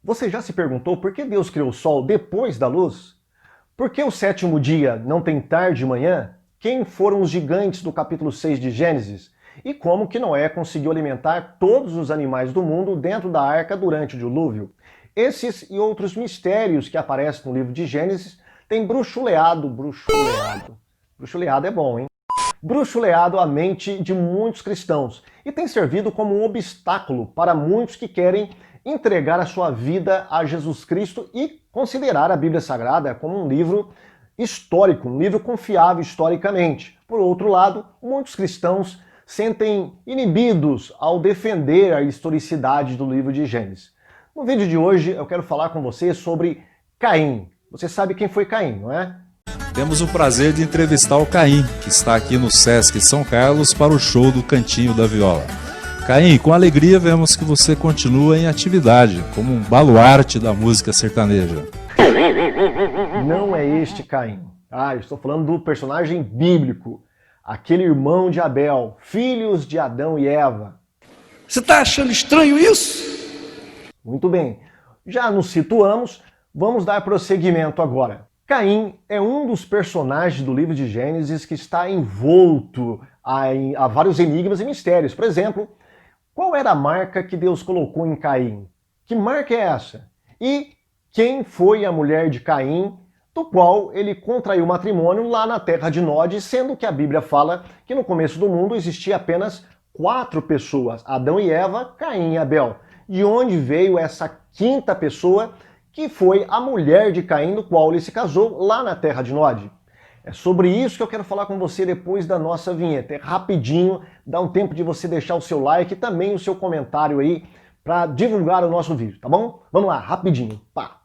Você já se perguntou por que Deus criou o sol depois da luz? Por que o sétimo dia não tem tarde e manhã? Quem foram os gigantes do capítulo 6 de Gênesis? E como que Noé conseguiu alimentar todos os animais do mundo dentro da arca durante o dilúvio? Esses e outros mistérios que aparecem no livro de Gênesis têm bruxuleado é bom, hein? Bruxuleado a mente de muitos cristãos e tem servido como um obstáculo para muitos que querem entregar a sua vida a Jesus Cristo e considerar a Bíblia Sagrada como um livro histórico, um livro confiável historicamente. Por outro lado, muitos cristãos sentem inibidos ao defender a historicidade do livro de Gênesis. No vídeo de hoje eu quero falar com você sobre Caim. Você sabe quem foi Caim, não é? Temos o prazer de entrevistar o Caim, que está aqui no Sesc São Carlos para o show do Cantinho da Viola. Caim, com alegria vemos que você continua em atividade, como um baluarte da música sertaneja. Não é este Caim. Eu estou falando do personagem bíblico, aquele irmão de Abel, filhos de Adão e Eva. Você está achando estranho isso? Muito bem, já nos situamos, vamos dar prosseguimento agora. Caim é um dos personagens do livro de Gênesis que está envolto a vários enigmas e mistérios. Por exemplo, qual era a marca que Deus colocou em Caim? Que marca é essa? E quem foi a mulher de Caim, do qual ele contraiu matrimônio lá na terra de Nod, sendo que a Bíblia fala que no começo do mundo existia apenas 4 pessoas, Adão e Eva, Caim e Abel. De onde veio essa quinta pessoa, que foi a mulher de Caim, do qual ele se casou lá na terra de Nod? É sobre isso que eu quero falar com você depois da nossa vinheta. É rapidinho, dá um tempo de você deixar o seu like e também o seu comentário aí para divulgar o nosso vídeo, tá bom? Vamos lá, rapidinho. Pá!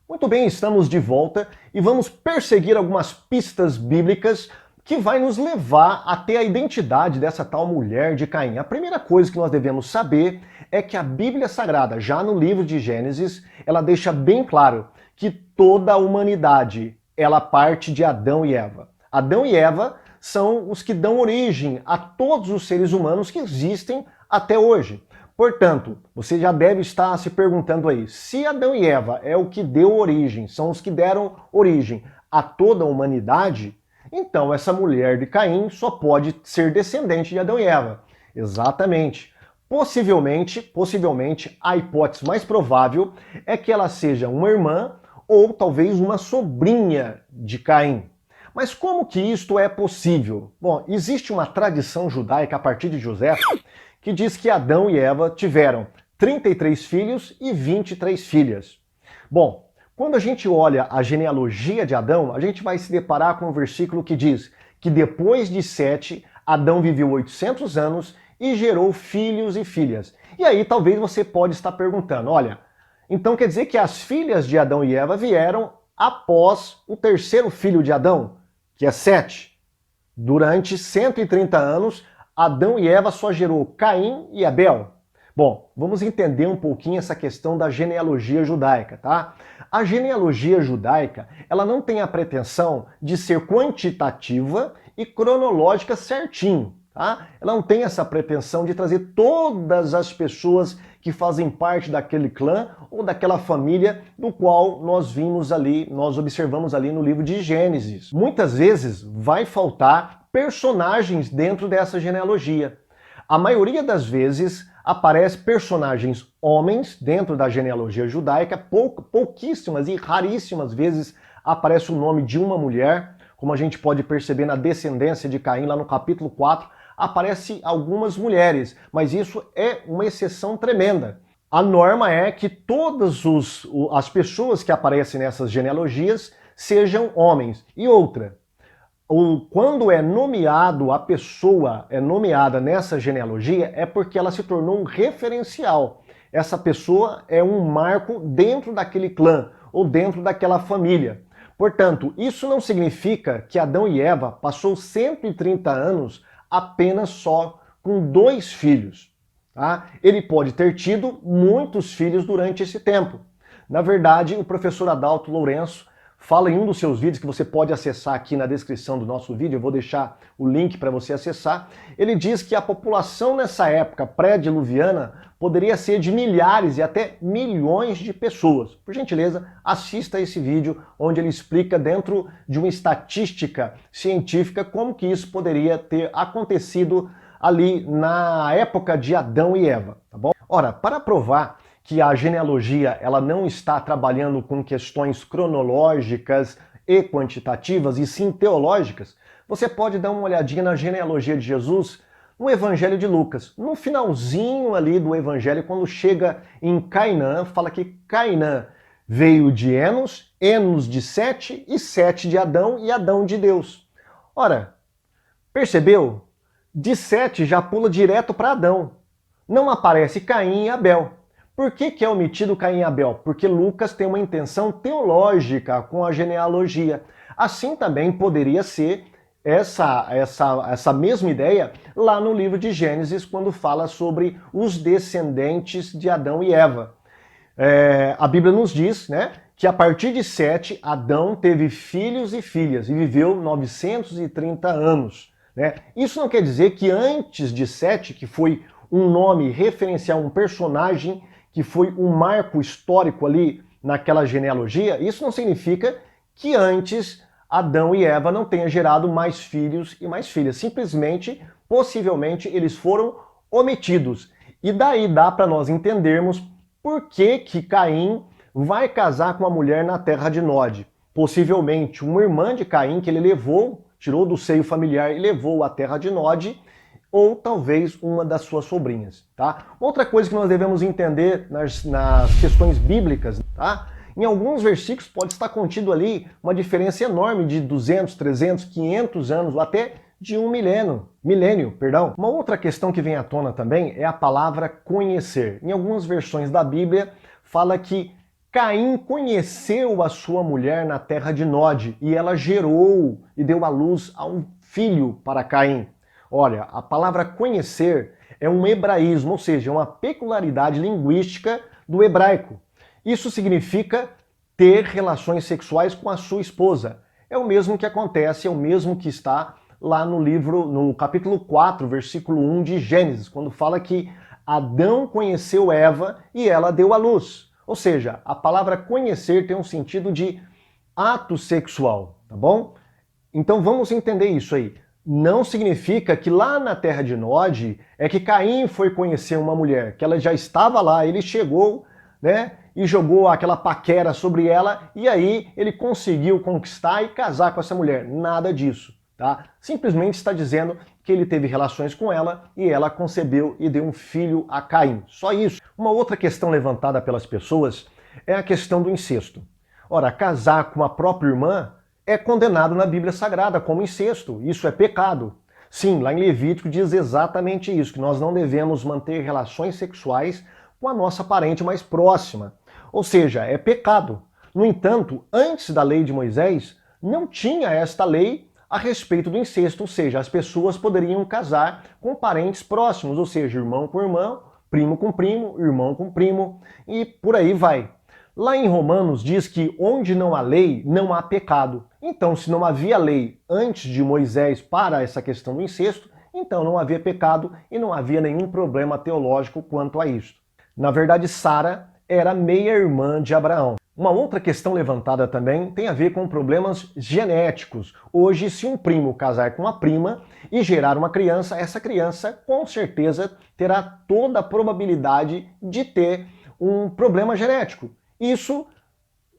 Muito bem, estamos de volta e vamos perseguir algumas pistas bíblicas que vai nos levar até a identidade dessa tal mulher de Caim. A primeira coisa que nós devemos saber é que a Bíblia Sagrada, já no livro de Gênesis, ela deixa bem claro que toda a humanidade, ela parte de Adão e Eva. Adão e Eva são os que dão origem a todos os seres humanos que existem até hoje. Portanto, você já deve estar se perguntando aí, se Adão e Eva é o que deu origem, são os que deram origem a toda a humanidade, então essa mulher de Caim só pode ser descendente de Adão e Eva. Exatamente. Possivelmente, a hipótese mais provável é que ela seja uma irmã ou talvez uma sobrinha de Caim. Mas como que isto é possível? Bom, existe uma tradição judaica a partir de José que diz que Adão e Eva tiveram 33 filhos e 23 filhas. Bom, quando a gente olha a genealogia de Adão, a gente vai se deparar com um versículo que diz que depois de Sete, Adão viveu 800 anos e gerou filhos e filhas. E aí talvez você pode estar perguntando, olha, então quer dizer que as filhas de Adão e Eva vieram após o terceiro filho de Adão, que é Sete. Durante 130 anos, Adão e Eva só gerou Caim e Abel. Bom, vamos entender um pouquinho essa questão da genealogia judaica, tá? A genealogia judaica, ela não tem a pretensão de ser quantitativa e cronológica certinho, tá? Ela não tem essa pretensão de trazer todas as pessoas que fazem parte daquele clã ou daquela família do qual nós observamos ali no livro de Gênesis. Muitas vezes vai faltar personagens dentro dessa genealogia. A maioria das vezes aparece personagens homens dentro da genealogia judaica, pouquíssimas e raríssimas vezes aparece o nome de uma mulher, como a gente pode perceber na descendência de Caim, lá no capítulo 4, aparece algumas mulheres, mas isso é uma exceção tremenda. A norma é que todas as pessoas que aparecem nessas genealogias sejam homens. E outra, quando a pessoa é nomeada nessa genealogia, é porque ela se tornou um referencial. Essa pessoa é um marco dentro daquele clã ou dentro daquela família. Portanto, isso não significa que Adão e Eva passou 130 anos apenas só com 2 filhos. Tá? Ele pode ter tido muitos filhos durante esse tempo. Na verdade, o professor Adalto Lourenço fala em um dos seus vídeos, que você pode acessar aqui na descrição do nosso vídeo, eu vou deixar o link para você acessar. Ele diz que a população nessa época pré-diluviana poderia ser de milhares e até milhões de pessoas. Por gentileza, assista esse vídeo onde ele explica dentro de uma estatística científica como que isso poderia ter acontecido ali na época de Adão e Eva, tá bom? Ora, para provar que a genealogia ela não está trabalhando com questões cronológicas e quantitativas, e sim teológicas, você pode dar uma olhadinha na genealogia de Jesus no Evangelho de Lucas. No finalzinho ali do Evangelho, quando chega em Cainã, fala que Cainã veio de Enos, Enos de Sete, e Sete de Adão, e Adão de Deus. Ora, percebeu? De Sete já pula direto para Adão. Não aparece Caim e Abel. Por que é omitido Caim e Abel? Porque Lucas tem uma intenção teológica com a genealogia. Assim também poderia ser essa mesma ideia lá no livro de Gênesis, quando fala sobre os descendentes de Adão e Eva. A Bíblia nos diz, né, que a partir de Sete, Adão teve filhos e filhas e viveu 930 anos. Né? Isso não quer dizer que antes de Sete, que foi um nome referencial, um personagem que foi um marco histórico ali naquela genealogia, isso não significa que antes Adão e Eva não tenham gerado mais filhos e mais filhas. Simplesmente, possivelmente, eles foram omitidos. E daí dá para nós entendermos por que Caim vai casar com uma mulher na terra de Nod. Possivelmente uma irmã de Caim que ele levou, tirou do seio familiar e levou à terra de Nod, ou talvez uma das suas sobrinhas, tá? Outra coisa que nós devemos entender nas questões bíblicas, tá? Em alguns versículos pode estar contido ali uma diferença enorme de 200, 300, 500 anos, ou até de um milênio, perdão. Uma outra questão que vem à tona também é a palavra conhecer. Em algumas versões da Bíblia fala que Caim conheceu a sua mulher na terra de Nod, e ela gerou e deu à luz a um filho para Caim. Olha, a palavra conhecer é um hebraísmo, ou seja, uma peculiaridade linguística do hebraico. Isso significa ter relações sexuais com a sua esposa. É o mesmo que acontece, é o mesmo que está lá no capítulo 4, versículo 1 de Gênesis, quando fala que Adão conheceu Eva e ela deu à luz. Ou seja, a palavra conhecer tem um sentido de ato sexual, tá bom? Então vamos entender isso aí. Não significa que lá na terra de Nod é que Caim foi conhecer uma mulher, que ela já estava lá, ele chegou, né, e jogou aquela paquera sobre ela, e aí ele conseguiu conquistar e casar com essa mulher. Nada disso, tá? Simplesmente está dizendo que ele teve relações com ela e ela concebeu e deu um filho a Caim. Só isso. Uma outra questão levantada pelas pessoas é a questão do incesto. Ora, casar com a própria irmã é condenado na Bíblia Sagrada como incesto. Isso é pecado. Sim, lá em Levítico diz exatamente isso, que nós não devemos manter relações sexuais com a nossa parente mais próxima. Ou seja, é pecado. No entanto, antes da lei de Moisés, não tinha esta lei a respeito do incesto, ou seja, as pessoas poderiam casar com parentes próximos, ou seja, irmão com irmão, primo com primo, irmão com primo, e por aí vai. Lá em Romanos diz que onde não há lei, não há pecado. Então, se não havia lei antes de Moisés para essa questão do incesto, então não havia pecado e não havia nenhum problema teológico quanto a isso. Na verdade, Sara era meia-irmã de Abraão. Uma outra questão levantada também tem a ver com problemas genéticos. Hoje, se um primo casar com uma prima e gerar uma criança, essa criança com certeza terá toda a probabilidade de ter um problema genético. Isso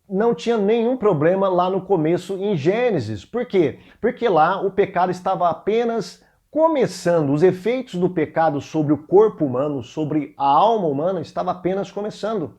não tinha nenhum problema lá no começo em Gênesis. Por quê? Porque lá o pecado estava apenas começando. Os efeitos do pecado sobre o corpo humano, sobre a alma humana, estava apenas começando.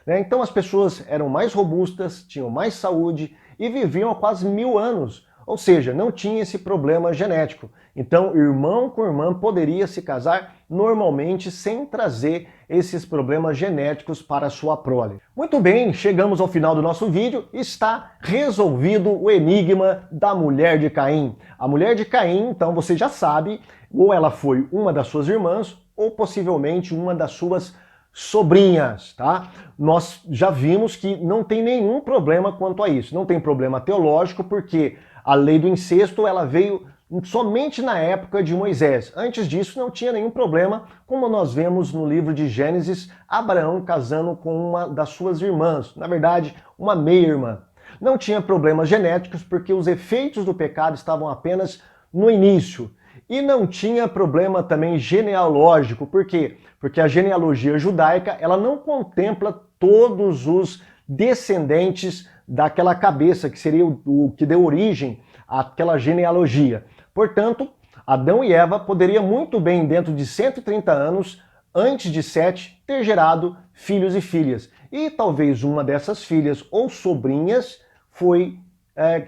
Então as pessoas eram mais robustas, tinham mais saúde e viviam há quase 1000 anos. Ou seja, não tinha esse problema genético. Então, irmão com irmã poderia se casar normalmente sem trazer esses problemas genéticos para a sua prole. Muito bem, chegamos ao final do nosso vídeo. Está resolvido o enigma da mulher de Caim. A mulher de Caim, então você já sabe, ou ela foi uma das suas irmãs, ou possivelmente uma das suas sobrinhas, tá? Nós já vimos que não tem nenhum problema quanto a isso. Não tem problema teológico, porque a lei do incesto ela veio somente na época de Moisés. Antes disso não tinha nenhum problema, como nós vemos no livro de Gênesis, Abraão casando com uma das suas irmãs, na verdade, uma meia-irmã. Não tinha problemas genéticos, porque os efeitos do pecado estavam apenas no início. E não tinha problema também genealógico, por quê? Porque a genealogia judaica, ela não contempla todos os descendentes daquela cabeça, que seria o que deu origem àquela genealogia. Portanto, Adão e Eva poderiam muito bem, dentro de 130 anos, antes de Sete, ter gerado filhos e filhas. E talvez uma dessas filhas ou sobrinhas foi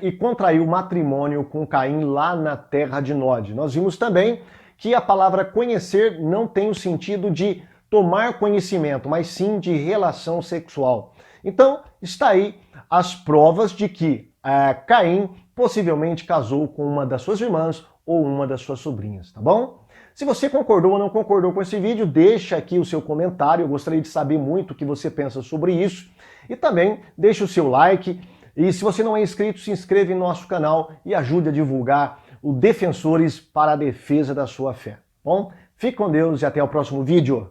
e contraiu matrimônio com Caim lá na terra de Nod. Nós vimos também que a palavra conhecer não tem o sentido de tomar conhecimento, mas sim de relação sexual. Então, está aí as provas de que Caim possivelmente casou com uma das suas irmãs ou uma das suas sobrinhas, tá bom? Se você concordou ou não concordou com esse vídeo, deixa aqui o seu comentário, eu gostaria de saber muito o que você pensa sobre isso. E também deixa o seu like, e se você não é inscrito, se inscreva em nosso canal e ajude a divulgar o Defensores para a Defesa da Sua Fé. Bom, fique com Deus e até o próximo vídeo.